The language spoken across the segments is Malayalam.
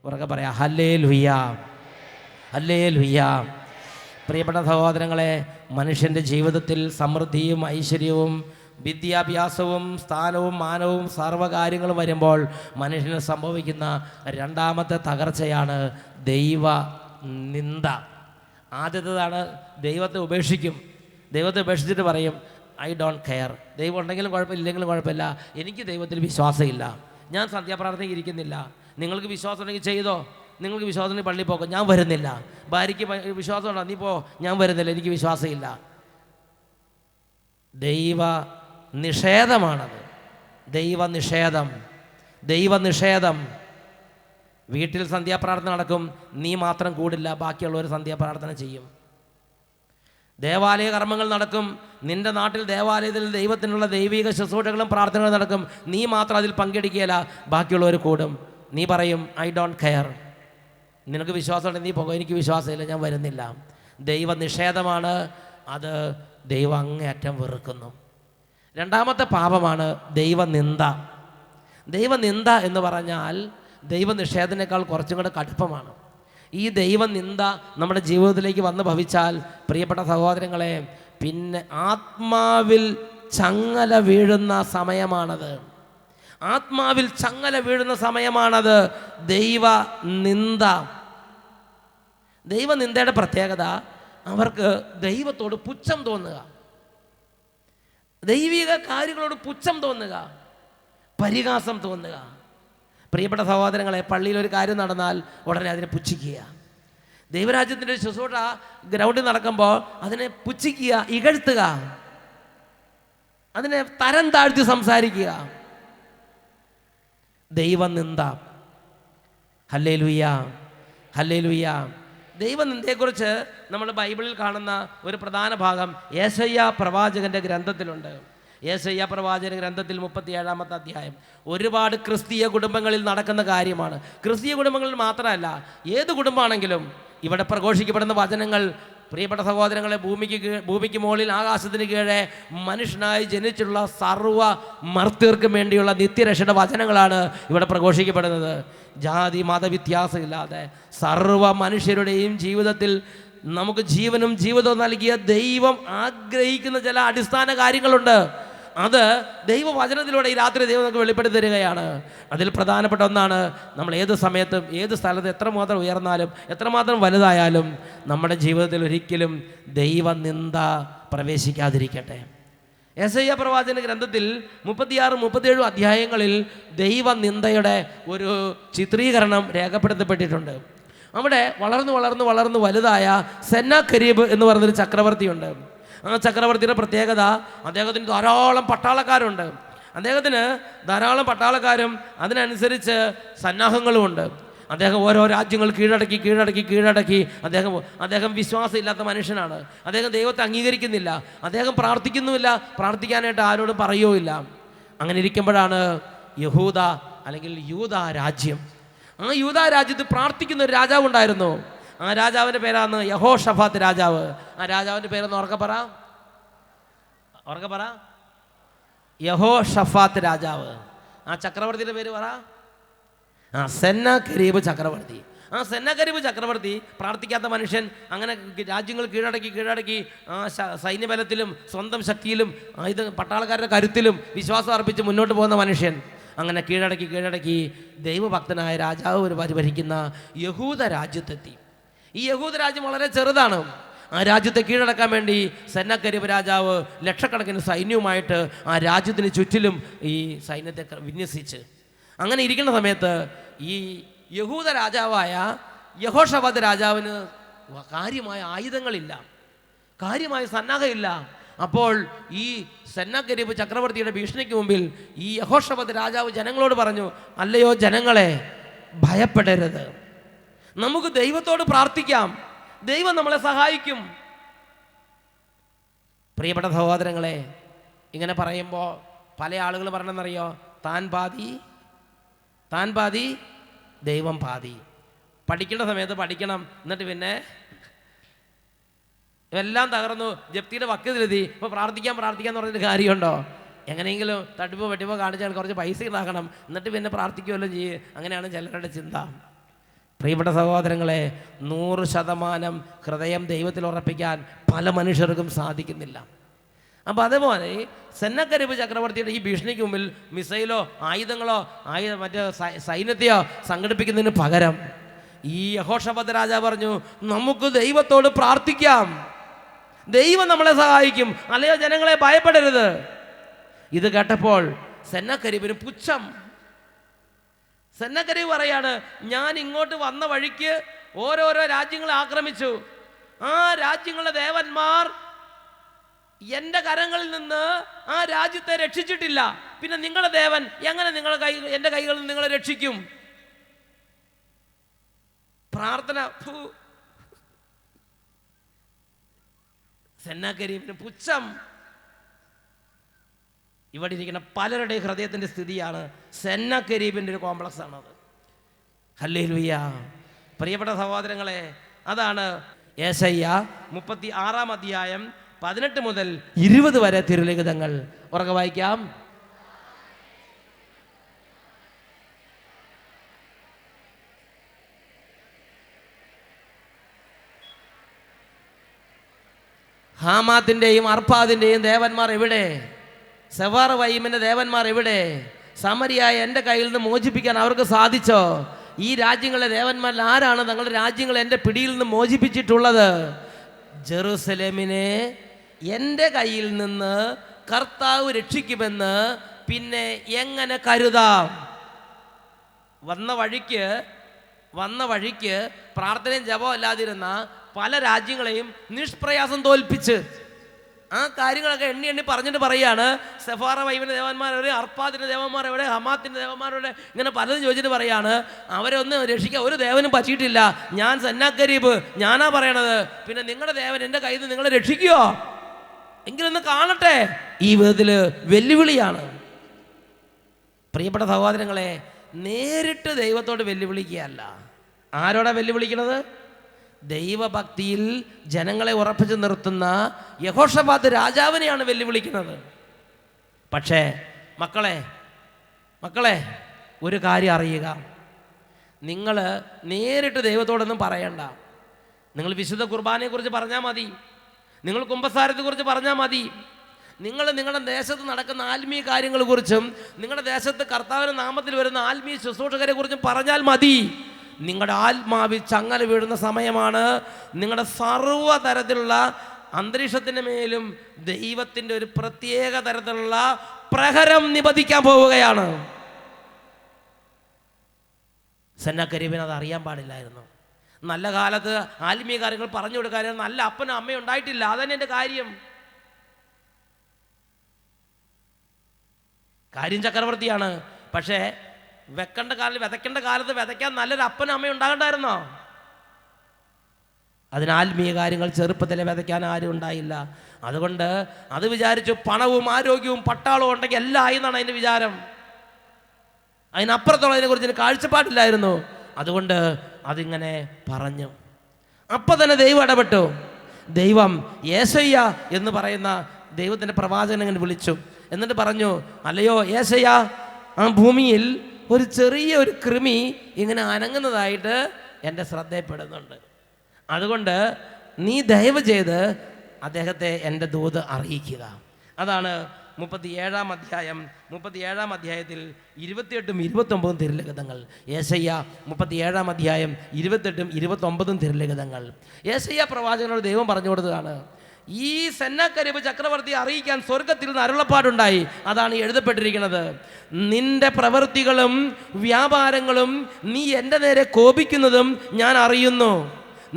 ഉറക്കെ പറയാം, ഹല്ലേലൂയ, ഹല്ലേലൂയ. പ്രിയപ്പെട്ട സഹോദരങ്ങളെ, മനുഷ്യൻ്റെ ജീവിതത്തിൽ സമൃദ്ധിയും ഐശ്വര്യവും വിദ്യാഭ്യാസവും സ്ഥാനവും മാനവും സർവ്വകാര്യങ്ങളും വരുമ്പോൾ മനുഷ്യന് സംഭവിക്കുന്ന രണ്ടാമത്തെ തകർച്ചയാണ് ദൈവ നിന്ദ. ആദ്യത്തേതാണ് ദൈവത്തെ ഉപേക്ഷിക്കും. ദൈവത്തെ ഉപേക്ഷിച്ചിട്ട് പറയും ഐ ഡോണ്ട് കെയർ. ദൈവം ഉണ്ടെങ്കിലും കുഴപ്പമില്ല, ഇല്ലെങ്കിലും കുഴപ്പമില്ല, എനിക്ക് ദൈവത്തിൽ വിശ്വാസമില്ല, ഞാൻ സന്ധ്യാപ്രാർത്ഥനയ്ക്ക് ഇരിക്കുന്നില്ല. നിങ്ങൾക്ക് വിശ്വാസം ഉണ്ടെങ്കിൽ ചെയ്തോ, നിങ്ങൾക്ക് വിശ്വാസം ഉണ്ടെങ്കിൽ പള്ളിയിൽ പോകോ, ഞാൻ വരുന്നില്ല. ഭാര്യയ്ക്ക് വിശ്വാസമുണ്ടോ, നീ പോ, ഞാൻ വരുന്നില്ല, എനിക്ക് വിശ്വാസമില്ല. ദൈവ നിഷേധമാണത്. ദൈവനിഷേധം, ദൈവനിഷേധം. വീട്ടിൽ സന്ധ്യാപ്രാർത്ഥന നടക്കും, നീ മാത്രം കൂടില്ല, ബാക്കിയുള്ളവർ സന്ധ്യാപ്രാർത്ഥന ചെയ്യും. ദേവാലയ കർമ്മങ്ങൾ നടക്കും, നിൻ്റെ നാട്ടിൽ ദേവാലയത്തിൽ ദൈവത്തിനുള്ള ദൈവിക ശുശ്രൂഷകളും പ്രാർത്ഥനകളും നടക്കും, നീ മാത്രം അതിൽ പങ്കെടുക്കുകയില്ല, ബാക്കിയുള്ളവർ കൂടും. നീ പറയും ഐ ഡോണ്ട് കെയർ, നിനക്ക് വിശ്വാസമുണ്ടെങ്കിൽ നീ പോകും, എനിക്ക് വിശ്വാസമില്ല, ഞാൻ വരുന്നില്ല. ദൈവനിഷേധമാണ് അത്. ദൈവം അങ്ങേയറ്റം വെറുക്കുന്നു. രണ്ടാമത്തെ പാപമാണ് ദൈവനിന്ദ. ദൈവനിന്ദ എന്ന് പറഞ്ഞാൽ ദൈവനിഷേധത്തിനേക്കാൾ കുറച്ചും കൂടെ കടുപ്പമാണ്. ഈ ദൈവനിന്ദ നമ്മുടെ ജീവിതത്തിലേക്ക് വന്ന് ഭവിച്ചാൽ, പ്രിയപ്പെട്ട സഹോദരങ്ങളെ, പിന്നെ ആത്മാവിൽ ചങ്ങല വീഴുന്ന സമയമാണത്. ആത്മാവിൽ ചങ്ങല വീഴുന്ന സമയമാണത് ദൈവനിന്ദ. ദൈവനിന്ദയുടെ പ്രത്യേകത, അവർക്ക് ദൈവത്തോട് പുച്ഛം തോന്നുക, ദൈവിക കാര്യങ്ങളോട് പുച്ഛം തോന്നുക, പരിഹാസം തോന്നുക. പ്രിയപ്പെട്ട സഹോദരങ്ങളെ, പള്ളിയിൽ ഒരു കാര്യം നടന്നാൽ ഉടനെ അതിനെ പുച്ഛിക്കുക. ദൈവരാജ്യത്തിൻ്റെ ശുശ്രൂഷ ഗ്രൗണ്ടിൽ നടക്കുമ്പോൾ അതിനെ പുച്ഛിക്കുക, ഇകഴ്ത്തുക, അതിനെ തരം താഴ്ത്തി സംസാരിക്കുക. ദൈവനിന്ദ. Hallelujah, hallelujah. ദൈവനിന്ദയെക്കുറിച്ച് നമ്മൾ ബൈബിളിൽ കാണുന്ന ഒരു പ്രധാന ഭാഗം യേശയ്യാ പ്രവാചകൻ്റെ ഗ്രന്ഥത്തിലുണ്ട്. യേശയ്യാ പ്രവാചക ഗ്രന്ഥത്തിൽ 37-ാമത്തെ അധ്യായം. ഒരുപാട് ക്രിസ്തീയ കുടുംബങ്ങളിൽ നടക്കുന്ന കാര്യമാണ്. ക്രിസ്തീയ കുടുംബങ്ങളിൽ മാത്രമല്ല, ഏത് കുടുംബമാണെങ്കിലും ഇവിടെ പ്രഘോഷിക്കപ്പെടുന്ന വചനങ്ങൾ, പ്രിയപ്പെട്ട സഹോദരങ്ങളെ, ഭൂമിക്ക് മുകളിൽ ആകാശത്തിന് കീഴെ മനുഷ്യനായി ജനിച്ചുള്ള സർവ്വ മർത്യർക്കും വേണ്ടിയുള്ള നിത്യരക്ഷയുടെ വചനങ്ങളാണ് ഇവിടെ പ്രഘോഷിക്കപ്പെടുന്നത്. ജാതി മതവ്യത്യാസമില്ലാതെ സർവ്വ മനുഷ്യരുടെയും ജീവിതത്തിൽ നമുക്ക് ജീവനും ജീവിതവും നൽകിയ ദൈവം ആഗ്രഹിക്കുന്ന ചില അടിസ്ഥാന കാര്യങ്ങളുണ്ട്. അത് ദൈവവചനത്തിലൂടെ ഈ രാത്രി ദൈവം നമുക്ക് വെളിപ്പെടുത്തി തരികയാണ്. അതിൽ പ്രധാനപ്പെട്ട ഒന്നാണ്, നമ്മൾ ഏത് സമയത്തും ഏത് സ്ഥലത്ത് എത്രമാത്രം ഉയർന്നാലും എത്രമാത്രം വലുതായാലും നമ്മുടെ ജീവിതത്തിൽ ഒരിക്കലും ദൈവനിന്ദ പ്രവേശിക്കാതിരിക്കട്ടെ. യെശയ്യാ പ്രവാചകന്റെ ഗ്രന്ഥത്തിൽ 36-37 അധ്യായങ്ങളിൽ ദൈവനിന്ദയുടെ ഒരു ചിത്രീകരണം രേഖപ്പെടുത്തപ്പെട്ടിട്ടുണ്ട്. അവിടെ വളർന്നു വലുതായ സെന്നാകെരീബ് എന്ന് പറയുന്നൊരു ചക്രവർത്തിയുണ്ട്. ആ ചക്രവർത്തിയുടെ പ്രത്യേകത, അദ്ദേഹത്തിന് ധാരാളം പട്ടാളക്കാരുണ്ട്. അദ്ദേഹത്തിന് ധാരാളം പട്ടാളക്കാരും അതിനനുസരിച്ച് സന്നാഹങ്ങളുമുണ്ട്. അദ്ദേഹം ഓരോ രാജ്യങ്ങൾ കീഴടക്കി അദ്ദേഹം വിശ്വാസമില്ലാത്ത മനുഷ്യനാണ്. അദ്ദേഹം ദൈവത്തെ അംഗീകരിക്കുന്നില്ല, അദ്ദേഹം പ്രാർത്ഥിക്കുന്നുമില്ല, പ്രാർത്ഥിക്കാനായിട്ട് ആരോടും പറയുകയില്ല. അങ്ങനെ ഇരിക്കുമ്പോഴാണ് യഹൂദ അല്ലെങ്കിൽ യൂദ രാജ്യം. ആ യൂദ രാജ്യത്ത് പ്രാർത്ഥിക്കുന്ന ഒരു രാജാവ് ഉണ്ടായിരുന്നു. ആ രാജാവിൻ്റെ പേരാണ് യഹോഷഫാത്ത് രാജാവ്. ആ രാജാവിൻ്റെ പേരൊന്ന് ഉറക്കെ പറ. യഹോഷഫാത്ത് രാജാവ്. ആ ചക്രവർത്തിയുടെ പേര് പറ. സെന്നാകെരീബ് ചക്രവർത്തി. ആ സെന്നാകെരീബ് ചക്രവർത്തി പ്രാർത്ഥിക്കാത്ത മനുഷ്യൻ. അങ്ങനെ രാജ്യങ്ങൾ കീഴടക്കി ആ സൈന്യബലത്തിലും സ്വന്തം ശക്തിയിലും ഇത് പട്ടാളക്കാരുടെ കരുത്തിലും വിശ്വാസം അർപ്പിച്ച് മുന്നോട്ട് പോകുന്ന മനുഷ്യൻ. അങ്ങനെ കീഴടക്കി ദൈവഭക്തനായ രാജാവ് ഭരിക്കുന്ന യഹൂദ രാജ്യത്തെത്തി. ഈ യഹൂദ രാജ്യം വളരെ ചെറുതാണ്. ആ രാജ്യത്തെ കീഴടക്കാൻ വേണ്ടി സെന്നാകെരീബ് രാജാവ് ലക്ഷക്കണക്കിന് സൈന്യവുമായിട്ട് ആ രാജ്യത്തിന് ചുറ്റിലും ഈ സൈന്യത്തെ വിന്യസിച്ച് അങ്ങനെ ഇരിക്കുന്ന സമയത്ത് ഈ യഹൂദ രാജാവായ യഹോഷഫാത്ത് രാജാവിന് കാര്യമായ ആയുധങ്ങളില്ല, കാര്യമായ സന്നാഹമില്ല. അപ്പോൾ ഈ സെന്നാകെരീബ് ചക്രവർത്തിയുടെ ഭീഷണിക്ക് മുമ്പിൽ ഈ യഹോഷഫാത്ത് രാജാവ് ജനങ്ങളോട് പറഞ്ഞു, അല്ലയോ ജനങ്ങളെ, ഭയപ്പെടരുത്, നമുക്ക് ദൈവത്തോട് പ്രാർത്ഥിക്കാം, ദൈവം നമ്മളെ സഹായിക്കും. പ്രിയപ്പെട്ട സഹോദരങ്ങളെ, ഇങ്ങനെ പറയുമ്പോൾ പല ആളുകൾ പറഞ്ഞെന്നറിയോ, താൻ പാതി ദൈവം പാതി. പഠിക്കേണ്ട സമയത്ത് പഠിക്കണം, എന്നിട്ട് പിന്നെ എല്ലാം തകർന്നു ജപ്തിയുടെ വക്കത്തിലെത്തി, ഇപ്പോൾ പ്രാർത്ഥിക്കാൻ എന്ന് പറഞ്ഞിട്ട് കാര്യമുണ്ടോ? എങ്ങനെയെങ്കിലും തട്ടിപ്പോ വെട്ടിപ്പോ കാണിച്ചാൽ കുറച്ച് പൈസ ഉണ്ടാക്കണം, എന്നിട്ട് പിന്നെ പ്രാർത്ഥിക്കുമല്ലോ ചെയ്യും. അങ്ങനെയാണ് ചിലരുടെ ചിന്ത. പ്രിയപ്പെട്ട സഹോദരങ്ങളെ, 100% ഹൃദയം ദൈവത്തിൽ ഉറപ്പിക്കാൻ പല മനുഷ്യർക്കും സാധിക്കുന്നില്ല. അപ്പോൾ അതുപോലെ സെന്നക്കെരീബ് ചക്രവർത്തിയുടെ ഈ ഭീഷണിക്ക് മുമ്പിൽ മിസൈലോ ആയുധങ്ങളോ മറ്റേ സൈന്യത്തെയോ സംഘടിപ്പിക്കുന്നതിന് പകരം ഈ യഹോഷാഫാത്ത് രാജാവ് പറഞ്ഞു, നമുക്ക് ദൈവത്തോട് പ്രാർത്ഥിക്കാം, ദൈവം നമ്മളെ സഹായിക്കും, അല്ലയോ ജനങ്ങളെ ഭയപ്പെടരുത്. ഇത് കേട്ടപ്പോൾ സെന്നക്കെരീബിന് പുച്ഛം. സെന്നക്കെരീബ് പറയാണ്, ഞാൻ ഇങ്ങോട്ട് വന്ന വഴിക്ക് ഓരോരോ രാജ്യങ്ങളെ ആക്രമിച്ചു, ആ രാജ്യങ്ങളുടെ ദേവന്മാർ എൻ്റെ കരങ്ങളിൽ നിന്ന് ആ രാജ്യത്തെ രക്ഷിച്ചിട്ടില്ല, പിന്നെ നിങ്ങളുടെ ദേവൻ എങ്ങനെ എൻ്റെ കൈകളിൽ നിന്ന് നിങ്ങളെ രക്ഷിക്കും? പ്രാർത്ഥന. സെന്നക്കെരീബിന് പുച്ഛം. ഇവിടെ ഇരിക്കുന്ന പലരുടെ ഹൃദയത്തിൻ്റെ സ്ഥിതിയാണ് സെന്നക്കെരീബിൻ്റെ ഒരു കോംപ്ലക്സ് ആണത്. ഹല്ലേലൂയ. പ്രിയപ്പെട്ട സഹോദരങ്ങളെ, അതാണ് യെശയ്യാ 36 അധ്യായം 18 മുതൽ 20 വരെ തിരുലിഖിതങ്ങൾ. ഉറക്കെ വായിക്കാം. ഹാമാത്തിൻ്റെയും അർപ്പാദിൻ്റെയും ദേവന്മാർ എവിടെ? സെവാർ വൈമിൻ്റെ ദേവന്മാർ എവിടെ? സമരിയായ എൻ്റെ കയ്യിൽ നിന്ന് മോചിപ്പിക്കാൻ അവർക്ക് സാധിച്ചോ? ഈ രാജ്യങ്ങളിലെ ദേവന്മാരിൽ ആരാണ് തങ്ങളുടെ രാജ്യങ്ങൾ എൻ്റെ പിടിയിൽ നിന്ന് മോചിപ്പിച്ചിട്ടുള്ളത്? ജെറുസലേമിനെ എൻ്റെ കയ്യിൽ നിന്ന് കർത്താവ് രക്ഷിക്കുമെന്ന് പിന്നെ എങ്ങനെ കരുതാം? വന്ന വഴിക്ക് പ്രാർത്ഥനയും ജപവും അല്ലാതിരുന്ന പല രാജ്യങ്ങളെയും നിഷ്പ്രയാസം തോൽപ്പിച്ച് ആ കാര്യങ്ങളൊക്കെ എണ്ണി പറഞ്ഞിട്ട് പറയാണ്, സെഫാറ വൈമിൻ്റെ ദേവന്മാർ എവിടെ, അർപ്പാദിൻ്റെ ദേവന്മാർ എവിടെ, ഹമാത്തിൻ്റെ ദേവന്മാർ എവിടെ, ഇങ്ങനെ പലതും ചോദിച്ചിട്ട് പറയാണ്, അവരെ ഒന്നും രക്ഷിക്കാൻ ഒരു ദേവനും പറ്റിയിട്ടില്ല, ഞാൻ സെന്നക്കെരീബ് ഞാനാ പറയണത്, പിന്നെ നിങ്ങളുടെ ദേവൻ എൻ്റെ കയ്യിൽ നിന്ന് നിങ്ങളെ രക്ഷിക്കുമോ? എങ്കിലൊന്ന് കാണട്ടെ. ഈ വിധത്തിൽ വെല്ലുവിളിയാണ്. പ്രിയപ്പെട്ട സഹോദരങ്ങളെ, നേരിട്ട് ദൈവത്തോട് വെല്ലുവിളിക്കുകയല്ല. ആരോടാ വെല്ലുവിളിക്കുന്നത്? ദൈവഭക്തിയിൽ ജനങ്ങളെ ഉറപ്പിച്ചു നിർത്തുന്ന യഹോഷാഫാത്ത് രാജാവിനെയാണ് വെല്ലുവിളിക്കുന്നത്. പക്ഷേ മക്കളെ ഒരു കാര്യം അറിയുക, നിങ്ങൾ നേരിട്ട് ദൈവത്തോടൊന്നും പറയണ്ട. നിങ്ങൾ വിശുദ്ധ കുർബാനയെക്കുറിച്ച് പറഞ്ഞാൽ മതി, നിങ്ങൾ കുമ്പസാരത്തെക്കുറിച്ച് പറഞ്ഞാൽ മതി, നിങ്ങൾ നിങ്ങളുടെ ദേശത്ത് നടക്കുന്ന ആത്മീയ കാര്യങ്ങളെക്കുറിച്ചും നിങ്ങളുടെ ദേശത്ത് കർത്താവിൻ്റെ നാമത്തിൽ വരുന്ന ആത്മീയ ശുശ്രൂഷകരെ കുറിച്ചും പറഞ്ഞാൽ മതി. നിങ്ങളുടെ ആത്മാവിൽ ചങ്ങല വീഴുന്ന സമയമാണ്. നിങ്ങളുടെ സർവ്വതരത്തിലുള്ള അന്തരീക്ഷത്തിൻ്റെ മേലും ദൈവത്തിൻ്റെ ഒരു പ്രത്യേക തരത്തിലുള്ള പ്രഹരം നിപതിക്കാൻ പോവുകയാണ്. സെന്നക്കെരീബിന് അത് അറിയാൻ പാടില്ലായിരുന്നു. നല്ല കാലത്ത് ആത്മീയ കാര്യങ്ങൾ പറഞ്ഞു കൊടുക്കാൻ നല്ല അപ്പനും അമ്മയും ഉണ്ടായിട്ടില്ല. അതന്നെ എൻ്റെ കാര്യം ചക്രവർത്തിയാണ്. പക്ഷേ വിതയ്ക്കേണ്ട കാലത്ത് വിതയ്ക്കാൻ നല്ലൊരു അപ്പനും അമ്മയും ഉണ്ടാകണ്ടായിരുന്നോ? അതിന് ആത്മീയ കാര്യങ്ങൾ ചെറുപ്പത്തിലെ വിതയ്ക്കാൻ ആരും ഉണ്ടായില്ല. അതുകൊണ്ട് അത് വിചാരിച്ചു പണവും ആരോഗ്യവും പട്ടാളവും ഉണ്ടെങ്കിൽ എല്ലാം ആയി എന്നാണ് അതിൻ്റെ വിചാരം. അതിനപ്പുറത്തുള്ള അതിനെക്കുറിച്ച് കാഴ്ചപ്പാടില്ലായിരുന്നു. അതുകൊണ്ട് അതിങ്ങനെ പറഞ്ഞു. അപ്പം തന്നെ ദൈവം ഇടപെട്ടു. ദൈവം യേശയ്യാ എന്ന് പറയുന്ന ദൈവത്തിൻ്റെ പ്രവാചകനെ ഇങ്ങനെ വിളിച്ചു. എന്നിട്ട് പറഞ്ഞു, അല്ലയോ യേശയ്യാ, ആ ഭൂമിയിൽ ഒരു ചെറിയ ഒരു കൃമി ഇങ്ങനെ അനങ്ങുന്നതായിട്ട് എൻ്റെ ശ്രദ്ധയിൽപ്പെടുന്നുണ്ട്. അതുകൊണ്ട് നീ ദയവ് ചെയ്ത് അദ്ദേഹത്തെ എൻ്റെ ദൂത് അറിയിക്കുക. അതാണ് 37 അധ്യായത്തിൽ 28ഉം 29ഉം തിരുലിഖിതങ്ങൾ. യേശയ്യാ 37 അധ്യായം 28ഉം 29ഉം തിരുലിഖിതങ്ങൾ. യേശയ്യാ പ്രവാചകനോട് ദൈവം പറഞ്ഞു കൊടുത്തതാണ്. ഈ സെന്നക്കെരീബ് ചക്രവർത്തി അറിയിക്കാൻ സ്വർഗത്തിൽ നിന്ന് അരുളപ്പാടുണ്ടായി. അതാണ് എഴുതപ്പെട്ടിരിക്കുന്നത്. നിന്റെ പ്രവൃത്തികളും വ്യാപാരങ്ങളും നീ എൻ്റെ നേരെ കോപിക്കുന്നതും ഞാൻ അറിയുന്നു.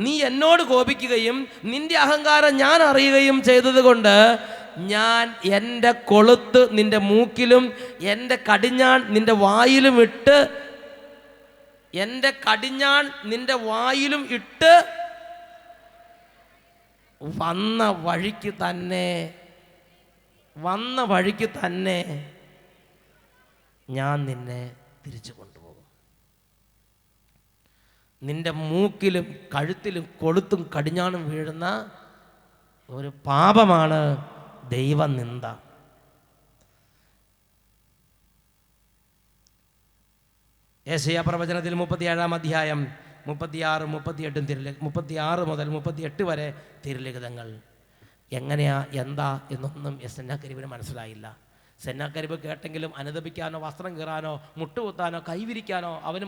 നീ എന്നോട് കോപിക്കുകയും നിന്റെ അഹങ്കാരം ഞാൻ അറിയുകയും ചെയ്തതുകൊണ്ട് ഞാൻ എൻ്റെ കൊളുത്ത് നിന്റെ മൂക്കിലും എൻ്റെ കടിഞ്ഞാൺ നിന്റെ വായിലും ഇട്ട് വന്ന വഴിക്ക് തന്നെ ഞാൻ നിന്നെ തിരിച്ചു കൊണ്ടുപോകും. നിന്റെ മൂക്കിലും കഴുത്തിലും കൊളുത്തും കടിഞ്ഞാണും വീഴുന്ന ഒരു പാപമാണ് ദൈവനിന്ദ. യെശയ്യാ പ്രവചനത്തിൽ 37 അധ്യായം 36, 38 36 മുതൽ 38 വരെ തിരുലിഖിതങ്ങൾ. എങ്ങനെയാ എന്താ എന്നൊന്നും സെന്നാക്കരിബിന് മനസ്സിലായില്ല. സെന്നാക്കരിബ് കേട്ടെങ്കിലും അനുദപിക്കാനോ വസ്ത്രം കീറാനോ മുട്ടുകുത്താനോ കൈവിരിക്കാനോ അവൻ്റെ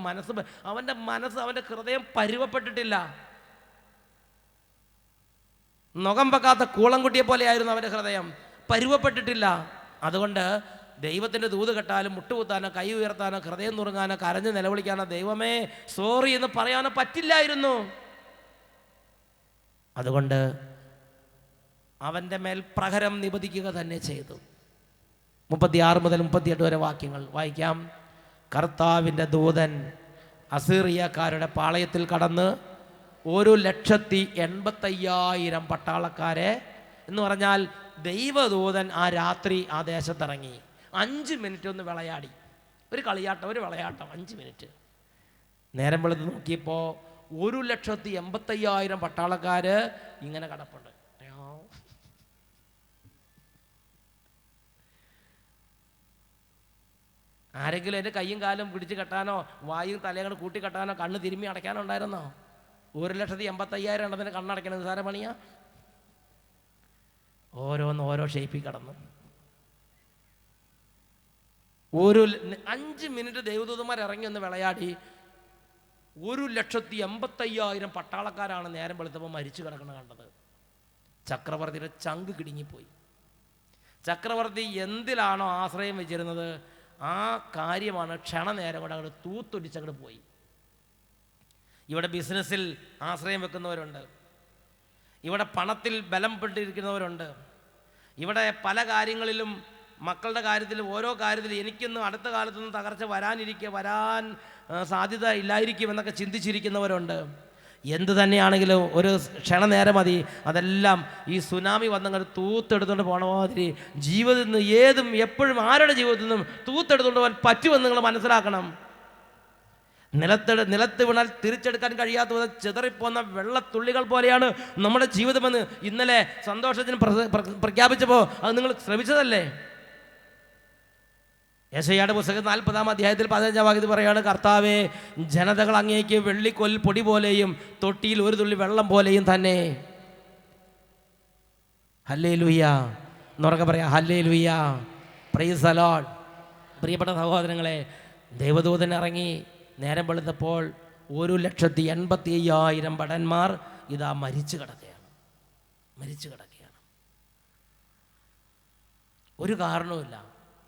മനസ്സ് അവൻ്റെ ഹൃദയം പരുവപ്പെട്ടിട്ടില്ല. നുകം വെക്കാത്ത കൂളംകുട്ടിയെ പോലെയായിരുന്നു അവൻ്റെ ഹൃദയം, പരുവപ്പെട്ടിട്ടില്ല. അതുകൊണ്ട് ദൈവത്തിൻ്റെ ദൂത് കെട്ടാലും മുട്ടുകുത്താനോ കൈ ഉയർത്താനോ ഹൃദയം നുറുങ്ങാനോ കരഞ്ഞ് നിലവിളിക്കാനോ ദൈവമേ സോറി എന്ന് പറയാനോ പറ്റില്ലായിരുന്നു. അതുകൊണ്ട് അവൻ്റെ മേൽ പ്രഹരം നിപതിക്കുക തന്നെ ചെയ്തു. 36 മുതൽ 38 വരെ വാക്യങ്ങൾ വായിക്കാം. കർത്താവിൻ്റെ ദൂതൻ അസീറിയക്കാരുടെ പാളയത്തിൽ കടന്ന് 1,85,000 പട്ടാളക്കാരെ എന്ന് പറഞ്ഞാൽ ദൈവദൂതൻ ആ രാത്രി ആ ദേശത്തിറങ്ങി 5 മിനിറ്റ് ഒന്ന് വിളയാടി. ഒരു കളിയാട്ടം, ഒരു വിളയാട്ടം 5 മിനിറ്റ്. നേരം വെളുത്ത് നോക്കിയപ്പോൾ 1,85,000 പട്ടാളക്കാർ ഇങ്ങനെ കിടപ്പുണ്ട്. ആരെങ്കിലും എൻ്റെ കയ്യും കാലും പിടിച്ച് കെട്ടാനോ വായും തലയും കൂടെ കൂട്ടി കെട്ടാനോ കണ്ണ് തിരുമ്മി അടയ്ക്കാനോ ഉണ്ടായിരുന്നോ? 1,85,000 എണ്ണത്തിന് കണ്ണടയ്ക്കണം നിസ്സാര പണിയാ? ഓരോ ഷേപ്പിൽ കടന്നു. 5 മിനിറ്റ് ദൈവദൂതന്മാർ ഇറങ്ങി ഒന്ന് വിളയാടി 1,85,000 പട്ടാളക്കാരാണ് നേരം വെളുത്തപ്പോൾ മരിച്ചു കിടക്കണ കണ്ടത്. ചക്രവർത്തിയുടെ ചങ്ക് കിടുങ്ങിപ്പോയി. ചക്രവർത്തി എന്തിലാണോ ആശ്രയം വെച്ചിരുന്നത് ആ കാര്യമാണ് ക്ഷണനേരം കൊണ്ട് അങ്ങോട്ട് തൂത്തൊടിച്ചങ്ങോട്ട് പോയി. ഇവിടെ ബിസിനസ്സിൽ ആശ്രയം വെക്കുന്നവരുണ്ട്, ഇവിടെ പണത്തിൽ ബലം പെട്ടിരിക്കുന്നവരുണ്ട്, ഇവിടെ പല കാര്യങ്ങളിലും മക്കളുടെ കാര്യത്തിലും ഓരോ കാര്യത്തിലും എനിക്കൊന്നും അടുത്ത കാലത്തൊന്നും തകർച്ച വരാൻ സാധ്യത ഇല്ലായിരിക്കും എന്നൊക്കെ ചിന്തിച്ചിരിക്കുന്നവരുണ്ട്. എന്തു തന്നെയാണെങ്കിലും ഒരു ക്ഷണനേരം മതി, അതെല്ലാം ഈ സുനാമി വന്നങ്ങോട്ട് തൂത്തെടുത്തുകൊണ്ട് പോണ മാതിരി ജീവിതത്തിൽ നിന്ന് ഏതും എപ്പോഴും ആരുടെ ജീവിതത്തിൽ നിന്നും തൂത്തെടുത്തുകൊണ്ട് പോകാൻ പറ്റുമെന്ന് നിങ്ങൾ മനസ്സിലാക്കണം. നിലത്ത് വീണാൽ തിരിച്ചെടുക്കാൻ കഴിയാത്ത വിധം ചിതറിപ്പോന്ന വെള്ളത്തുള്ളികൾ പോലെയാണ് നമ്മുടെ ജീവിതമെന്ന് ഇന്നലെ സന്തോഷത്തിന് പ്രഖ്യാപിച്ചപ്പോൾ അത് നിങ്ങൾ ശ്രമിച്ചതല്ലേ? യെശയ്യായുടെ പുസ്തകം 40-ാം അധ്യായത്തിൽ 15-ാം വാക്യത്തിൽ പറയാണ്, കർത്താവേ ജനതകൾ അങ്ങേക്ക് വെള്ളിക്കൊൽ പൊടി പോലെയും തൊട്ടിയിൽ ഒരു തുള്ളി വെള്ളം പോലെയും തന്നെ. ഹല്ലേലൂയ എന്നുറക്കെ പറയാം, ഹല്ലേലൂയ, പ്രൈസ് ദി ലോർഡ്. പ്രിയപ്പെട്ട സഹോദരങ്ങളെ, ദൈവദൂതൻ ഇറങ്ങി നേരം വെളുത്തപ്പോൾ 1,85,000 ഭടന്മാർ ഇതാ മരിച്ചു കിടക്കുകയാണ്. ഒരു കാരണവുമില്ല,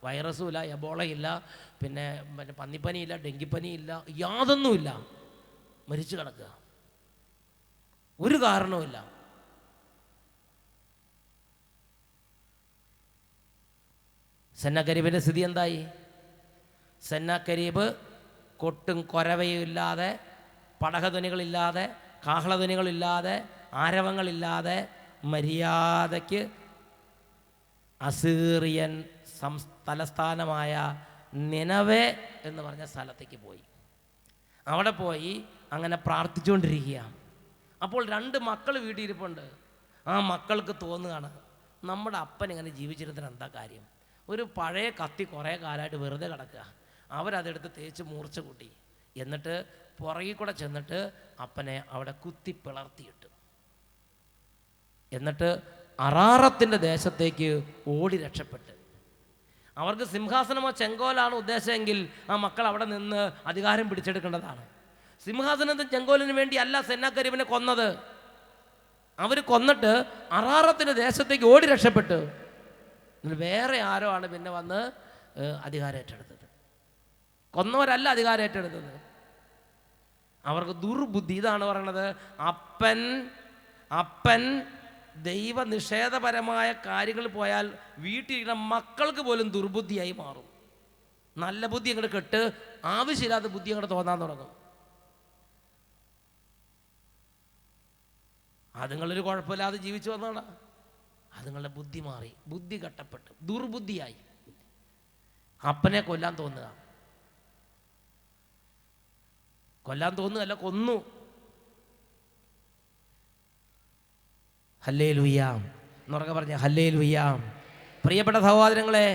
വൈറസുമില്ല, എബോളയില്ല, പിന്നെ പന്നിപ്പനിയില്ല, ഡെങ്കിപ്പനിയില്ല, യാതൊന്നുമില്ല, മരിച്ചു കിടക്കുക. ഒരു കാരണവുമില്ല. സെന്നാക്കരിബിൻ്റെ സ്ഥിതി എന്തായി? സെന്നാക്കരിബ് കൊട്ടും കൊരവയും ഇല്ലാതെ, പടഹധ്വനികളില്ലാതെ, കാഹളധ്വനികളില്ലാതെ, ആരവങ്ങളില്ലാതെ മര്യാദയ്ക്ക് അസീറിയൻ തലസ്ഥാനമായ നിനവേ എന്ന് പറഞ്ഞ സ്ഥലത്തേക്ക് പോയി. അവിടെ പോയി അങ്ങനെ പ്രാർത്ഥിച്ചുകൊണ്ടിരിക്കുക. അപ്പോൾ 2 മക്കൾ വീട്ടിലിരിപ്പുണ്ട്. ആ മക്കൾക്ക് തോന്നുകയാണ്, നമ്മുടെ അപ്പൻ ഇങ്ങനെ ജീവിച്ചിരുന്നതിന് എന്താ കാര്യം? ഒരു പഴയ കത്തി കുറേ കാലമായിട്ട് വെറുതെ കിടക്കുക. അവരതെടുത്ത് തേച്ച് മൂർച്ച കൂട്ടി, എന്നിട്ട് പുറകിൽ കൂടെ ചെന്നിട്ട് അപ്പനെ അവിടെ കുത്തി പിളർത്തിയിട്ടു. എന്നിട്ട് അറാറത്തിൻ്റെ ദേശത്തേക്ക് ഓടി രക്ഷപ്പെട്ട്. അവർക്ക് സിംഹാസനമോ ചെങ്കോലാണ് ഉദ്ദേശമെങ്കിൽ ആ മക്കൾ അവിടെ നിന്ന് അധികാരം പിടിച്ചെടുക്കേണ്ടതാണ്. സിംഹാസനത്തിന് ചെങ്കോലിന് വേണ്ടി അല്ല സെന്നാക്കരിബിനെ കൊന്നത്. അവർ കൊന്നിട്ട് അറാറത്തിൻ്റെ ദേശത്തേക്ക് ഓടി രക്ഷപ്പെട്ടു. വേറെ ആരോ ആണ് പിന്നെ വന്ന് അധികാരം ഏറ്റെടുത്തത്. കൊന്നവരല്ല അധികാരം ഏറ്റെടുത്തത്. അവർക്ക് ദുർബുദ്ധി. ഇതാണ് പറയണത്, അപ്പൻ ദൈവനിഷേധപരമായ കാര്യങ്ങൾ പോയാൽ വീട്ടിലിരിക്കുന്ന മക്കൾക്ക് പോലും ദുർബുദ്ധിയായി മാറും. നല്ല ബുദ്ധി അങ്ങോട്ട് കെട്ട് ആവശ്യമില്ലാത്ത ബുദ്ധി അങ്ങോട്ട് തോന്നാൻ തുടങ്ങും. അതുങ്ങളൊരു കുഴപ്പമില്ലാതെ ജീവിച്ചു വന്നതാണ്. അതുങ്ങളുടെ ബുദ്ധി മാറി, ബുദ്ധി കെട്ടപ്പെട്ട് ദുർബുദ്ധിയായി. അപ്പനെ കൊല്ലാൻ തോന്നുകയല്ല, കൊന്നു. ഹല്ലേലൂയ എന്നുറക്കെ പറഞ്ഞ ഹല്ലേലൂയ. പ്രിയപ്പെട്ട സഹോദരങ്ങളെ,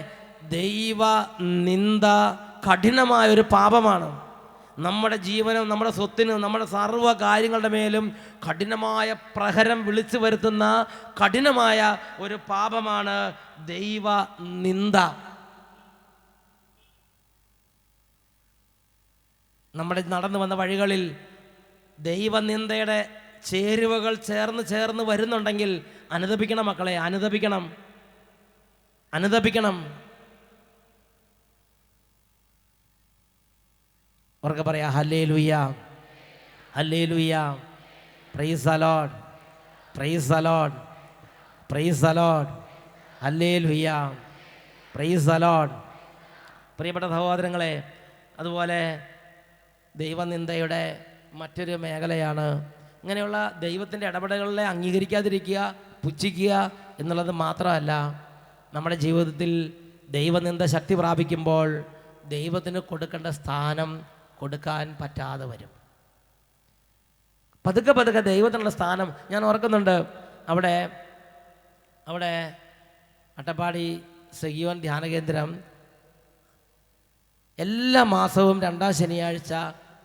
ദൈവ നിന്ദ കഠിനമായൊരു പാപമാണ്. നമ്മുടെ ജീവനും നമ്മുടെ സ്വത്തിനും നമ്മുടെ സർവ്വ കാര്യങ്ങളുടെ മേലും കഠിനമായ പ്രഹരം വിളിച്ചു വരുത്തുന്ന കഠിനമായ ഒരു പാപമാണ് ദൈവ നിന്ദ. നമ്മുടെ നടന്നു വന്ന വഴികളിൽ ദൈവനിന്ദയുടെ ചേരുവകൾ ചേർന്ന് വരുന്നുണ്ടെങ്കിൽ അനുതപിക്കണം മക്കളെ, അനുതപിക്കണം. ഉറക്കെ പറയാ hallelujah, hallelujah, praise the Lord, praise the Lord, praise the Lord, hallelujah, praise the Lord. പ്രിയപ്പെട്ട സഹോദരങ്ങളെ, അതുപോലെ ദൈവനിന്ദയുടെ മറ്റൊരു മേഖലയാണ് ഇങ്ങനെയുള്ള ദൈവത്തിൻ്റെ ഇടപെടലുകളെ അംഗീകരിക്കാതിരിക്കുക, പുച്ഛിക്കുക എന്നുള്ളത് മാത്രമല്ല, നമ്മുടെ ജീവിതത്തിൽ ദൈവനിന്ദ ശക്തി പ്രാപിക്കുമ്പോൾ ദൈവത്തിന് കൊടുക്കേണ്ട സ്ഥാനം കൊടുക്കാൻ പറ്റാതെ വരും. പതുക്കെ ദൈവത്തിനുള്ള സ്ഥാനം ഞാൻ ഓർക്കുന്നുണ്ട്. അവിടെ അട്ടപ്പാടി സഗീവൻ ധ്യാന കേന്ദ്രം എല്ലാ മാസവും 2-ാം ശനിയാഴ്ച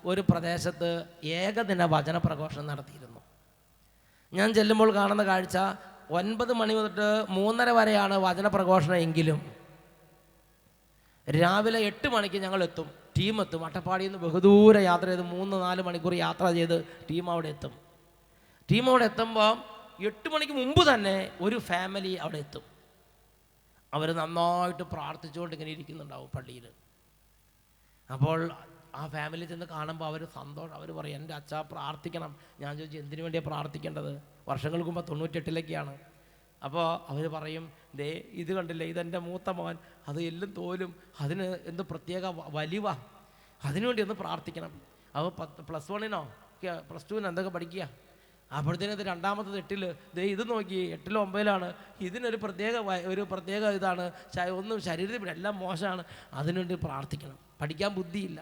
ഒരു പ്രദേശത്ത് ഏകദിന വചന പ്രഘോഷണം നടത്തിയിരുന്നു. ഞാൻ ചെല്ലുമ്പോൾ കാണുന്ന കാഴ്ച 9 മണി തൊട്ട് 3:30 വരെയാണ് വചന പ്രഘോഷണം എങ്കിലും രാവിലെ 8 മണിക്ക് ഞങ്ങൾ എത്തും, ടീം എത്തും. അട്ടപ്പാടിയിൽ നിന്ന് ബഹുദൂരം യാത്ര ചെയ്ത് 3-4 മണിക്കൂർ യാത്ര ചെയ്ത് ടീം അവിടെ എത്തും. ടീം അവിടെ എത്തുമ്പോൾ 8 മണിക്ക് മുമ്പ് തന്നെ ഒരു ഫാമിലി അവിടെ എത്തും. അവർ നന്നായിട്ട് പ്രാർത്ഥിച്ചുകൊണ്ട് ഇങ്ങനെ ഇരിക്കുന്നുണ്ടാവും പള്ളിയിൽ. അപ്പോൾ ആ ഫാമിലി ചെന്ന് കാണുമ്പോൾ അവർ സന്തോഷം, അവർ പറയും എൻ്റെ അച്ഛാ പ്രാർത്ഥിക്കണം. ഞാൻ ചോദിച്ചു എന്തിനു വേണ്ടിയാണ് പ്രാർത്ഥിക്കേണ്ടത്? വർഷങ്ങൾക്ക് മുമ്പ് 98-ലേക്കാണ്. അപ്പോൾ അവർ പറയും ദേ ഇത് കണ്ടില്ലേ, ഇതെൻ്റെ മൂത്ത മോൻ, അത് എല്ലും തോലും, അതിന് എന്ത് പ്രത്യേക വലിവ, അതിനുവേണ്ടി ഒന്ന് പ്രാർത്ഥിക്കണം. അത് +1-നോ +2-നോ എന്തൊക്കെ പഠിക്കുക. അപ്പോഴത്തേനും ഇത് 2ാമത്തത് 8-ൽ, ദേ ഇത് നോക്കി 8-ലോ 9-ലാണ്, ഇതിനൊരു പ്രത്യേക ഇതാണ്, ഒന്നും ശരീരത്തിൽ എല്ലാം മോശമാണ്, അതിനുവേണ്ടി പ്രാർത്ഥിക്കണം. പഠിക്കാൻ ബുദ്ധിയില്ല.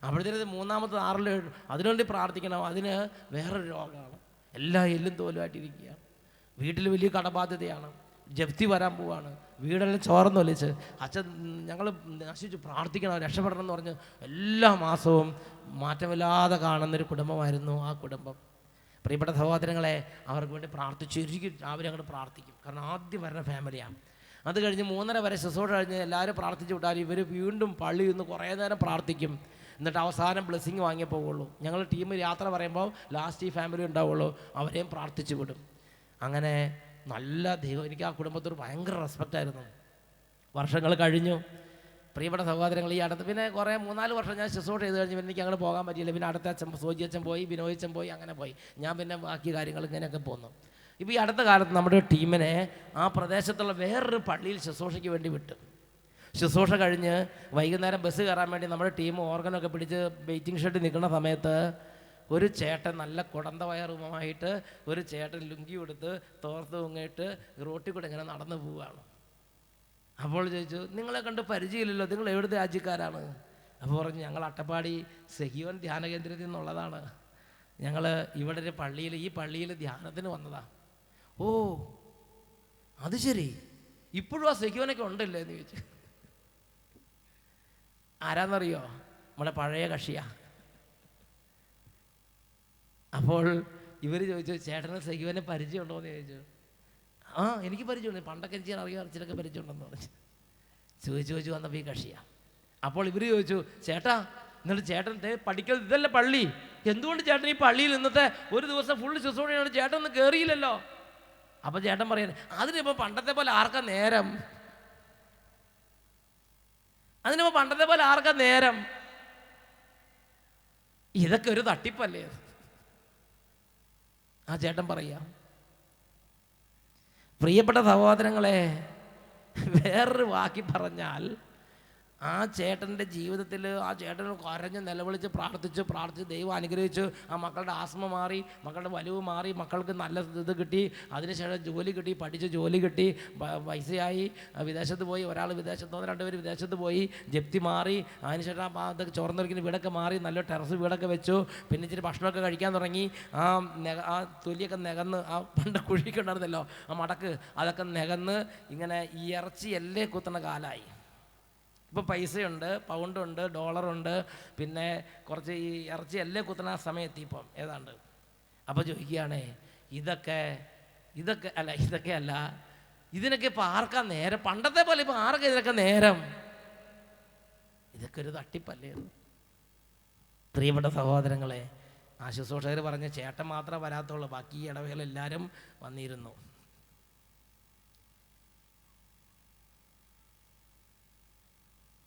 അപ്പോഴത്തേനും 3ാമത്തത് 6-ൽ അതിനുവേണ്ടി പ്രാർത്ഥിക്കണം, അതിന് വേറൊരു രോഗമാണ്, എല്ലാം എല്ലും തോലുമായിട്ടിരിക്കുക. വീട്ടിൽ വലിയ കടബാധ്യതയാണ്, ജപ്തി വരാൻ പോവാണ്, വീടെല്ലാം ചോർന്നൊലിച്ച് അച്ഛൻ ഞങ്ങൾ നശിച്ചു, പ്രാർത്ഥിക്കണം, രക്ഷപ്പെടണം എന്ന് പറഞ്ഞ് എല്ലാ മാസവും മാറ്റമില്ലാതെ കാണുന്നൊരു കുടുംബമായിരുന്നു ആ കുടുംബം. പ്രിയപ്പെട്ട സഹോദരങ്ങളെ, അവർക്ക് വേണ്ടി പ്രാർത്ഥിച്ചു, രാവിലെ അങ്ങോട്ട് പ്രാർത്ഥിക്കും. കാരണം ആദ്യം വരുന്ന ഫാമിലിയാണ്. അത് കഴിഞ്ഞ് 3:30 വരെ ശുശ്രൂഷ കഴിഞ്ഞ് എല്ലാവരും പ്രാർത്ഥിച്ചു വിട്ടാൽ ഇവർ വീണ്ടും പള്ളിയിൽ നിന്ന് കുറേ നേരം പ്രാർത്ഥിക്കും. എന്നിട്ട് അവസാനം ബ്ലെസ്സിങ് വാങ്ങിയേ പോകുള്ളൂ. ഞങ്ങൾ ടീം യാത്ര പറയുമ്പോൾ ലാസ്റ്റ് ഈ ഫാമിലി ഉണ്ടാവുള്ളൂ, അവരെയും പ്രാർത്ഥിച്ചു വിടും. അങ്ങനെ നല്ല ദൈവം, എനിക്ക് ആ കുടുംബത്തോട് ഭയങ്കര റെസ്പെക്റ്റായിരുന്നു. വർഷങ്ങൾ കഴിഞ്ഞു. പ്രിയപ്പെട്ട സഹോദരങ്ങൾ, ഈ അടുത്ത് പിന്നെ കുറേ 3-4 വർഷം ഞാൻ ശുശ്രൂഷ ചെയ്ത് കഴിഞ്ഞ് എനിക്ക് അങ്ങനെ പോകാൻ പറ്റിയില്ല. പിന്നെ അടുത്ത അച്ഛൻ സോജി അച്ഛൻ പോയി, ബിനോയ് അച്ഛൻ പോയി, അങ്ങനെ പോയി. ഞാൻ പിന്നെ ബാക്കി കാര്യങ്ങൾ ഇങ്ങനെയൊക്കെ പോന്നു. ഇപ്പോൾ ഈ അടുത്ത കാലത്ത് നമ്മുടെ ടീമിനെ ആ പ്രദേശത്തുള്ള വേറൊരു പള്ളിയിൽ ശുശ്രൂഷയ്ക്ക് വേണ്ടി വിട്ടു. ശുശ്രൂഷ കഴിഞ്ഞ് വൈകുന്നേരം ബസ് കയറാൻ വേണ്ടി നമ്മുടെ ടീം ഓർഗനൊക്കെ പിടിച്ച് വെയിറ്റിംഗ് ഷെഡിൽ നിൽക്കുന്ന സമയത്ത് ഒരു ചേട്ടൻ നല്ല കുടന്ത വയറുമായിട്ട് ഒരു ചേട്ടൻ ലുങ്കി കൊടുത്ത് തോർത്ത് പൊങ്ങിയിട്ട് റോട്ടിൽ കൂടെ ഇങ്ങനെ നടന്നു പോവുകയാണ്. അപ്പോൾ ചോദിച്ചു, നിങ്ങളെ കണ്ട് പരിചയമില്ലല്ലോ, നിങ്ങൾ എവിടുത്തെ രാജ്യക്കാരാണ്? അപ്പോൾ പറഞ്ഞു, ഞങ്ങൾ അട്ടപ്പാടി സഹീവൻ ധ്യാന കേന്ദ്രത്തിൽ നിന്നുള്ളതാണ്, ഞങ്ങൾ ഇവിടെ ഒരു പള്ളിയിൽ, ഈ പള്ളിയിൽ ധ്യാനത്തിന് വന്നതാണ്. ഓ അത് ശരി, ഇപ്പോഴും ആ സഹീവനൊക്കെ ഉണ്ടല്ലേ എന്ന് ചോദിച്ചു. ആരാന്നറിയോ? നമ്മുടെ പഴയ കക്ഷിയാ. അപ്പോൾ ഇവർ ചോദിച്ചു, ചേട്ടന് സഹീവനെ പരിചയമുണ്ടോ എന്ന് ചോദിച്ചു. ആ എനിക്ക് പരിചയമുണ്ട്, പണ്ടൊക്കെ എനിക്ക് അറിയാം, അച്ഛനൊക്കെ പരിചയമുണ്ടെന്ന് പറഞ്ഞു. ചോദിച്ചു വന്നപ്പോൾ ഈ കക്ഷിയാ. അപ്പോൾ ഇവർ ചോദിച്ചു, ചേട്ടാ എന്നിട്ട് ചേട്ടൻ പഠിക്കൽ ഇതല്ലേ പള്ളി, എന്തുകൊണ്ട് ചേട്ടൻ ഈ പള്ളിയിൽ ഇന്നത്തെ ഒരു ദിവസം ഫുള്ള് ശുശ്രൂഷയാണ്, ചേട്ടൻ ഒന്നും കയറിയില്ലല്ലോ? അപ്പോൾ ചേട്ടൻ പറയാൻ, അതിനിപ്പോൾ പണ്ടത്തെ പോലെ ആർക്കാ നേരം, അതിനിപ്പോൾ പണ്ടത്തെ പോലെ ആർക്കാ നേരം, ഇതൊക്കെ ഒരു തട്ടിപ്പല്ലേ? ആ ചേട്ടൻ പറയാം. പ്രിയപ്പെട്ട സഹോദരങ്ങളെ, വേറൊരു വാക്കി പറഞ്ഞാൽ ആ ചേട്ടൻ്റെ ജീവിതത്തിൽ ആ ചേട്ടൻ കരഞ്ഞ് നിലവിളിച്ച് പ്രാർത്ഥിച്ച് ദൈവം അനുഗ്രഹിച്ചു. ആ മക്കളുടെ ആസ്മ മാറി, മക്കളുടെ വലിവ് മാറി, മക്കൾക്ക് നല്ല ഇത് കിട്ടി, അതിനുശേഷം ജോലി കിട്ടി, പഠിച്ച് ജോലി കിട്ടി, പൈസയായി, വിദേശത്ത് പോയി, ഒരാൾ വിദേശത്ത്, 2 പേര് വിദേശത്ത് പോയി, ജപ്തി മാറി, അതിനുശേഷം ആ അതൊക്കെ ചോർന്നൊരിക്കുന്ന വീടൊക്കെ മാറി, നല്ല ടെറസ് വീടൊക്കെ വെച്ചു, പിന്നെ ഇച്ചിരി ഭക്ഷണമൊക്കെ കഴിക്കാൻ തുടങ്ങി. ആ തൊലിയൊക്കെ നികന്ന്, ആ പണ്ട് കുഴിയൊക്കെ ഉണ്ടായിരുന്നല്ലോ ആ മടക്ക്, അതൊക്കെ നികന്ന് ഇങ്ങനെ ഈ ഇറച്ചി എല്ലേ കുത്തുന്ന കാലമായി. ഇപ്പം പൈസയുണ്ട്, പൗണ്ടുണ്ട്, ഡോളറുണ്ട്, പിന്നെ കുറച്ച് ഈ ഇറച്ചി എല്ലാം കുത്തുന്ന ആ സമയത്ത് ഇപ്പം ഏതാണ്ട്. അപ്പോൾ ചോദിക്കുകയാണേ, ഇതൊക്കെ അല്ല, ഇതിനൊക്കെ ഇപ്പം ആർക്കാ നേരം? പണ്ടത്തെ പോലെ ഇപ്പം ആർക്കാ ഇതിനൊക്കെ നേരം? ഇതൊക്കെ ഒരു തട്ടിപ്പല്ലേ? പ്രിയപ്പെട്ട സഹോദരങ്ങളെ, ആ ശുശ്രൂഷകർ പറഞ്ഞ ചേട്ടൻ മാത്രമേ വരാത്തുള്ളൂ, ബാക്കി ഇടവകളെല്ലാവരും വന്നിരുന്നു.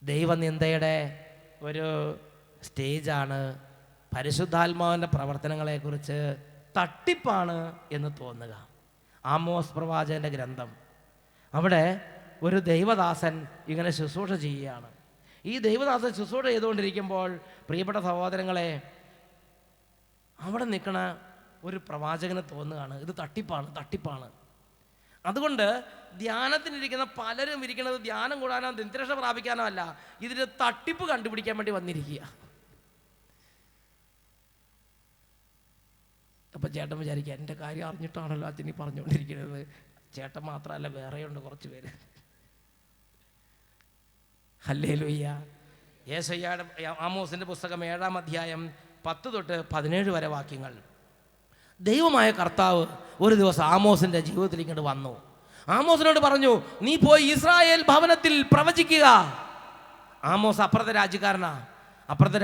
ദൈവനിന്ദയുടെ ഒരു സ്റ്റേജാണ്. പരിശുദ്ധാത്മാവിൻ്റെ പ്രവർത്തനങ്ങളെക്കുറിച്ച് തട്ടിപ്പാണ് എന്ന് തോന്നുക. ആമോസ് പ്രവാചകൻ്റെ ഗ്രന്ഥം, അവിടെ ഒരു ദൈവദാസൻ ഇങ്ങനെ ശുശ്രൂഷ ചെയ്യുകയാണ്. ഈ ദൈവദാസൻ ശുശ്രൂഷ ചെയ്തുകൊണ്ടിരിക്കുമ്പോൾ പ്രിയപ്പെട്ട സഹോദരങ്ങളെ, അവിടെ നിൽക്കണ ഒരു പ്രവാചകന് തോന്നുകയാണ് ഇത് തട്ടിപ്പാണ്. അതുകൊണ്ട് ധ്യാനത്തിനിരിക്കുന്ന പലരും ഇരിക്കുന്നത് ധ്യാനം കൂടാനോ നിദ്രക്ഷ പ്രാപിക്കാനോ അല്ല, ഇതിന് തട്ടിപ്പ് കണ്ടുപിടിക്കാൻ വേണ്ടി വന്നിരിക്കുക. അപ്പം ചേട്ടൻ വിചാരിക്കുക, എൻ്റെ കാര്യം അറിഞ്ഞിട്ടാണല്ലോ അച്ഛനീ പറഞ്ഞുകൊണ്ടിരിക്കുന്നത്. ചേട്ടൻ മാത്രമല്ല, വേറെയുണ്ട് കുറച്ച് പേര്. ഹല്ലേലൂയ. യെശയ്യായുടെ ആമോസിൻ്റെ പുസ്തകം 7-ാം അധ്യായം 10 തൊട്ട് 17 വരെ വാക്യങ്ങൾ. ദൈവമായ കർത്താവ് ഒരു ദിവസം ആമോസിൻ്റെ ജീവിതത്തിൽ ഇങ്ങോട്ട് വന്നു. ആമോസിനോട് പറഞ്ഞു, നീ പോയി ഇസ്രായേൽ ഭവനത്തിൽ പ്രവചിക്കുക. ആമോസ് അപ്പുറത്തെ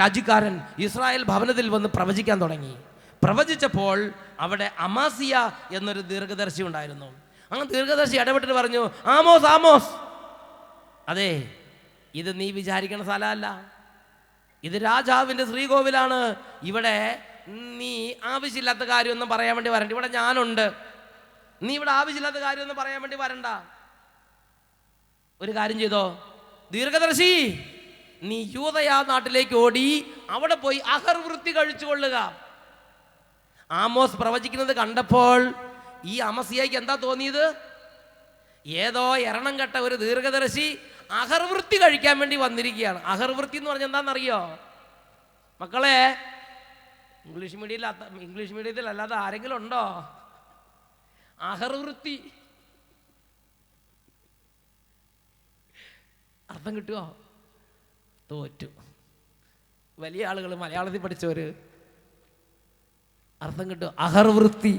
രാജ്യക്കാരൻ ഇസ്രായേൽ ഭവനത്തിൽ വന്ന് പ്രവചിക്കാൻ തുടങ്ങി. പ്രവചിച്ചപ്പോൾ അവിടെ അമാസിയ എന്നൊരു ദീർഘദർശി ഉണ്ടായിരുന്നു. ആ ദീർഘദർശി ഇടപെട്ടിട്ട് പറഞ്ഞു, ആമോസ്, അതെ, ഇത് നീ വിചാരിക്കുന്ന സ്ഥലമല്ല, ഇത് രാജാവിൻ്റെ ശ്രീകോവിലാണ്. ഇവിടെ നീ ആവശ്യമില്ലാത്ത കാര്യമൊന്നും പറയാൻ വേണ്ടി വരണ്ട, ഇവിടെ ഞാനുണ്ട്. നീ ഇവിടെ ആവശ്യമില്ലാത്ത കാര്യമൊന്നും പറയാൻ വേണ്ടി വരണ്ട. ഒരു കാര്യം ചെയ്തോ, ദീർഘദർശി, നീ യൂദയ നാട്ടിലേക്ക് ഓടി അവിടെ പോയി അഹർവൃത്തി കഴിച്ചുകൊള്ളുക. ആമോസ് പ്രവചിക്കുന്നത് കണ്ടപ്പോൾ ഈ അമസിയയ്ക്ക് എന്താ തോന്നിയത്? ഏതോ എരണം കെട്ട ഒരു ദീർഘദർശി അഹർവൃത്തി കഴിക്കാൻ വേണ്ടി വന്നിരിക്കുകയാണ്. അഹർവൃത്തി എന്ന് പറഞ്ഞാൽ എന്താണെന്നറിയോ മക്കളെ? ഇംഗ്ലീഷ് മീഡിയത്തിൽ അല്ലാതെ ആരെങ്കിലും ഉണ്ടോ? അഹർവൃത്തി അർത്ഥം കിട്ടുമോ? തോറ്റു. വലിയ ആളുകൾ, മലയാളത്തിൽ പഠിച്ചവർ അർത്ഥം കിട്ടുമോ? അഹർവൃത്തി.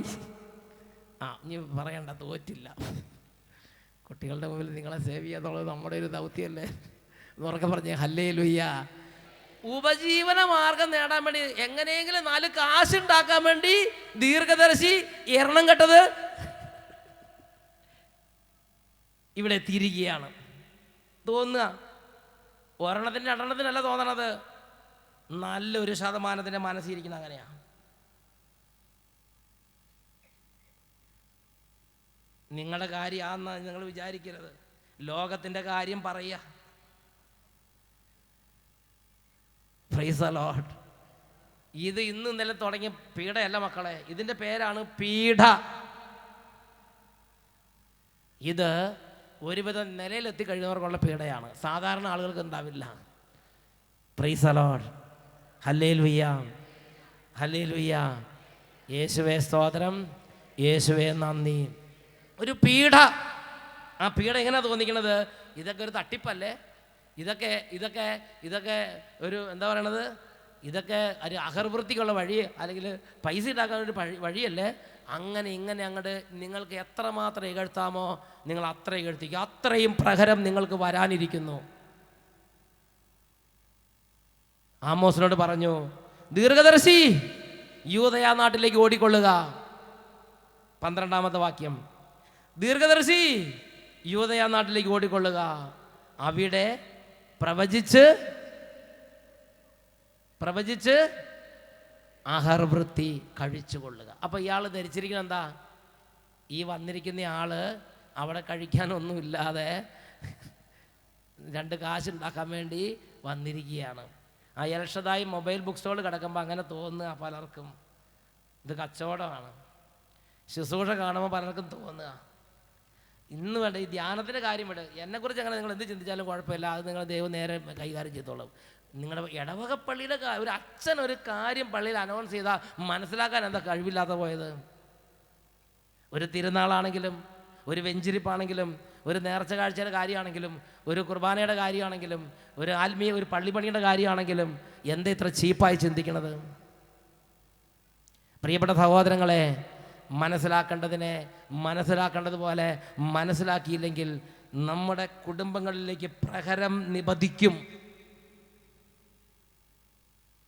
ഇനി പറയണ്ട, തോറ്റില്ല. കുട്ടികളുടെ മുമ്പിൽ നിങ്ങളെ സേവ് ചെയ്യാന്നുള്ളത് നമ്മുടെ ഒരു ദൗത്യമല്ലേ? എന്നുറക്കെ പറഞ്ഞേ ഹല്ലേലൂയ. ഉപജീവന മാർഗം നേടാൻ വേണ്ടി, എങ്ങനെയെങ്കിലും 4 കാശുണ്ടാക്കാൻ വേണ്ടി ദീർഘദർശി എണ്ണം കെട്ടത് ഇവിടെ എത്തിയിരിക്കുകയാണ്. തോന്നുക ഒരെണ്ണത്തിൻ്റെ 2 തോന്നണത്, നല്ലൊരു ശതമാനത്തിൻ്റെ മനസ്സിരിക്കുന്നത് അങ്ങനെയാണ്. നിങ്ങളുടെ കാര്യമാണെന്ന് നിങ്ങൾ വിചാരിക്കരുത്. ലോകത്തിൻ്റെ കാര്യം പറയുക. Praise the Lord. ഇത് ഇന്ന് ഇന്നലെ തുടങ്ങിയ പീഡയല്ല മക്കളെ, ഇതിൻ്റെ പേരാണ് പീഡ. ഇത് ഒരുവിധം നിലയിലെത്തി കഴിയുന്നവർക്കുള്ള പീഡയാണ്, സാധാരണ ആളുകൾക്ക് ഉണ്ടാവില്ല. Praise the Lord. Hallelujah, hallelujah. യേശുവേ സ്തോത്രം, യേശുവേ നന്ദി. ഒരു പീഡ. ആ പീഡ എങ്ങനെയാണ് തോന്നിക്കണത്? ഇതൊക്കെ ഒരു തട്ടിപ്പല്ലേ? ഇതൊക്കെ ഒരു എന്താ പറയണത്? ഇതൊക്കെ ഒരു അഹർവൃത്തിക്കുള്ള വഴി, അല്ലെങ്കിൽ പൈസ ഉണ്ടാക്കാനൊരു വഴിയല്ലേ? അങ്ങനെ ഇങ്ങനെ അങ്ങോട്ട് നിങ്ങൾക്ക് എത്രമാത്രം ഇകഴ്ത്താമോ നിങ്ങൾ അത്ര ഇകഴ്ത്തിക്കുക. അത്രയും പ്രഹരം നിങ്ങൾക്ക് വരാനിരിക്കുന്നു. ആമോസിനോട് പറഞ്ഞു, ദീർഘദർശി യൂദയ നാട്ടിലേക്ക് ഓടിക്കൊള്ളുക. 12-ാമത്തെ വാക്യം, ദീർഘദർശി യൂദയ നാട്ടിലേക്ക് ഓടിക്കൊള്ളുക, അവിടെ പ്രവചിച്ച് അഹർവൃത്തി കഴിച്ചുകൊള്ളുക. അപ്പോൾ ഇയാൾ ധരിച്ചിരിക്കുന്നത് എന്താ? ഈ വന്നിരിക്കുന്ന ആള് അവിടെ കഴിക്കാനൊന്നുമില്ലാതെ 2 കാശുണ്ടാക്കാൻ വേണ്ടി വന്നിരിക്കുകയാണ്. ആ എൽഷദായി മൊബൈൽ ബുക്ക് സ്റ്റോൾ കിടക്കുമ്പോൾ അങ്ങനെ തോന്നുക പലർക്കും, ഇത് കച്ചവടമാണ്. ശുശ്രൂഷ കാണുമ്പോൾ പലർക്കും തോന്നുക. ഇന്ന് വേണ്ട ഈ ധ്യാനത്തിൻ്റെ കാര്യം വിട്. എന്നെക്കുറിച്ച് അങ്ങനെ നിങ്ങൾ എന്ത് ചിന്തിച്ചാലും കുഴപ്പമില്ല, അത് നിങ്ങൾ ദൈവം നേരെ കൈകാര്യം ചെയ്തോളും. നിങ്ങളുടെ ഇടവക പള്ളിയുടെ ഒരു അച്ഛൻ ഒരു കാര്യം പള്ളിയിൽ അനൗൺസ് ചെയ്താൽ മനസ്സിലാക്കാൻ എന്താ കഴിവില്ലാതെ പോയത്? ഒരു തിരുനാളാണെങ്കിലും ഒരു വെഞ്ചിരിപ്പാണെങ്കിലും ഒരു നേർച്ച കാഴ്ചയുടെ കാര്യമാണെങ്കിലും ഒരു കുർബാനയുടെ കാര്യമാണെങ്കിലും ഒരു പള്ളിപ്പണിയുടെ കാര്യമാണെങ്കിലും എന്താ ഇത്ര ചീപ്പായി ചിന്തിക്കണത്? പ്രിയപ്പെട്ട സഹോദരങ്ങളെ, മനസ്സിലാക്കേണ്ടതുപോലെ മനസ്സിലാക്കിയില്ലെങ്കിൽ നമ്മുടെ കുടുംബങ്ങളിലേക്ക് പ്രഹരം നിപതിക്കും.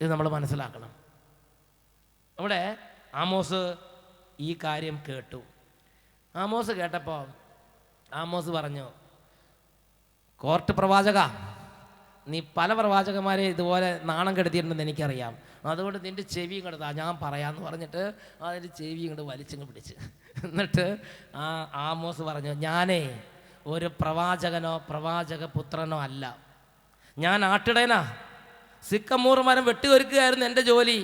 ഇത് നമ്മൾ മനസ്സിലാക്കണം. അവിടെ ആമോസ് ഈ കാര്യം കേട്ടു. ആമോസ് കേട്ടപ്പോൾ ആമോസ് പറഞ്ഞു, കോർട്ട് പ്രവാചക, നീ പല പ്രവാചകന്മാരെ ഇതുപോലെ നാണം കെടുത്തിയിട്ടുണ്ടെന്ന് എനിക്കറിയാം, അതുകൊണ്ട് നിൻ്റെ ചെവി ഇങ്ങോട്ട് ഞാൻ പറയാമെന്ന് പറഞ്ഞിട്ട് അതിൻ്റെ ചെവി ഇങ്ങോട്ട് വലിച്ചിങ്ങ് പിടിച്ച്. എന്നിട്ട് ആമോസ് പറഞ്ഞു, ഞാനേ ഒരു പ്രവാചകനോ പ്രവാചക പുത്രനോ അല്ല, ഞാൻ ആട്ടിടയനാ. സിക്കമൂർ മരം വെട്ടിയൊരുക്കുകയായിരുന്നു എൻ്റെ ജോലി.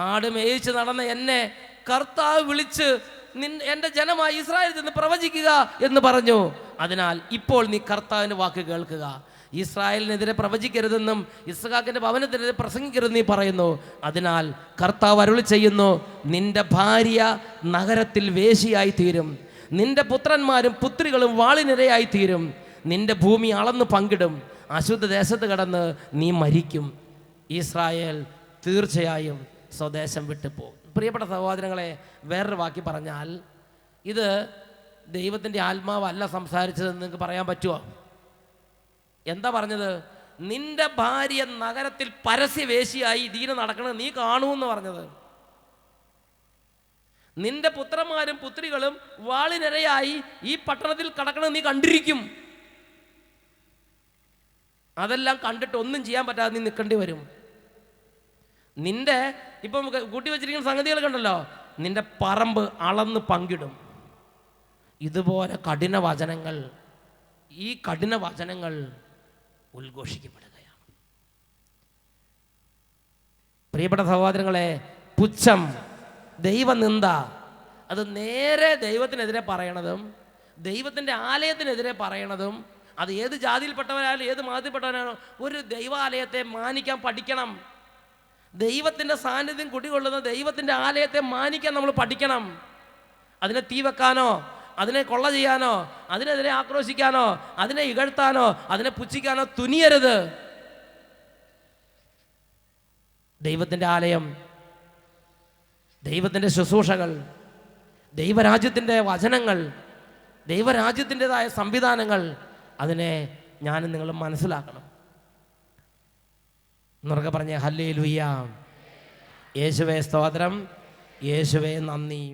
ആട് മേയിച്ച് നടന്ന എന്നെ കർത്താവ് വിളിച്ച് എൻ്റെ ജനമായി ഇസ്രായേലിൽ നിന്ന് പ്രവചിക്കുക എന്ന് പറഞ്ഞു. അതിനാൽ ഇപ്പോൾ നീ കർത്താവിൻ്റെ വാക്ക് കേൾക്കുക. ഇസ്രായേലിനെതിരെ പ്രവചിക്കരുതെന്നും ഇസ്ഹാക്കിൻ്റെ ഭവനത്തിനെതിരെ പ്രസംഗിക്കരുതെന്ന് നീ പറയുന്നു. അതിനാൽ കർത്താവ് അരുളി ചെയ്യുന്നു, നിന്റെ ഭാര്യ നഗരത്തിൽ വേശ്യയായി തീരും, നിന്റെ പുത്രന്മാരും പുത്രികളും വാളിനിരയായി തീരും, നിന്റെ ഭൂമി അളന്ന് പങ്കിടും, അശുദ്ധ ദേശത്ത് കടന്ന് നീ മരിക്കും, ഇസ്രായേൽ തീർച്ചയായും സ്വദേശം വിട്ടു പോകും. പ്രിയപ്പെട്ട സഹോദരങ്ങളെ, വേറൊരു വാക്കി പറഞ്ഞാൽ ഇത് ദൈവത്തിൻ്റെ ആത്മാവല്ല സംസാരിച്ചതെന്ന് നിങ്ങൾക്ക് പറയാൻ പറ്റുമോ? എന്താ പറഞ്ഞത്? നിന്റെ ഭാര്യ നഗരത്തിൽ പരസ്യവേശിയായി ദീന നടക്കണത് നീ കാണുമെന്ന് പറഞ്ഞത്. നിന്റെ പുത്രന്മാരും പുത്രികളും വാളിനിരയായി ഈ പട്ടണത്തിൽ കടക്കണത് നീ കണ്ടിരിക്കും. അതെല്ലാം കണ്ടിട്ട് ഒന്നും ചെയ്യാൻ പറ്റാതെ നീ നിൽക്കേണ്ടി വരും. നിന്റെ ഇപ്പം കൂട്ടി വെച്ചിരിക്കുന്ന സംഗതികളൊക്കെ ഉണ്ടല്ലോ, നിന്റെ പറമ്പ് അളന്ന് പങ്കിടും. ഇതുപോലെ ഈ കഠിന വചനങ്ങൾ ഉദ്ഘോഷിക്കപ്പെടുകയാണ്. പ്രിയപ്പെട്ട സഹോദരങ്ങളെ, പുച്ഛം, ദൈവനിന്ദ, അത് നേരെ ദൈവത്തിനെതിരെ പറയണതും ദൈവത്തിൻ്റെ ആലയത്തിനെതിരെ പറയണതും, അത് ഏത് ജാതിയിൽപ്പെട്ടവരായാലും ഏത് മതത്തിൽപ്പെട്ടവരാണോ, ഒരു ദൈവാലയത്തെ മാനിക്കാൻ പഠിക്കണം. ദൈവത്തിൻ്റെ സാന്നിധ്യം കുടികൊള്ളുന്ന ദൈവത്തിൻ്റെ ആലയത്തെ മാനിക്കാൻ നമ്മൾ പഠിക്കണം. അതിനെ തീ വെക്കാനോ അതിനെ കൊള്ള ചെയ്യാനോ അതിനെതിരെ ആക്രോശിക്കാനോ അതിനെ ഇകഴ്ത്താനോ അതിനെ പുച്ഛിക്കാനോ തുനിയരുത്. ദൈവത്തിൻ്റെ ആലയം, ദൈവത്തിൻ്റെ ശുശ്രൂഷകൾ, ദൈവരാജ്യത്തിൻ്റെ വചനങ്ങൾ, ദൈവരാജ്യത്തിൻ്റെതായ സംവിധാനങ്ങൾ, അതിനെ ഞാനും നിങ്ങളും മനസ്സിലാക്കണം. എന്നൊക്കെ പറഞ്ഞ ഹല്ലേലൂയ, യേശുവേ സ്തോത്രം, യേശുവേ നന്ദി.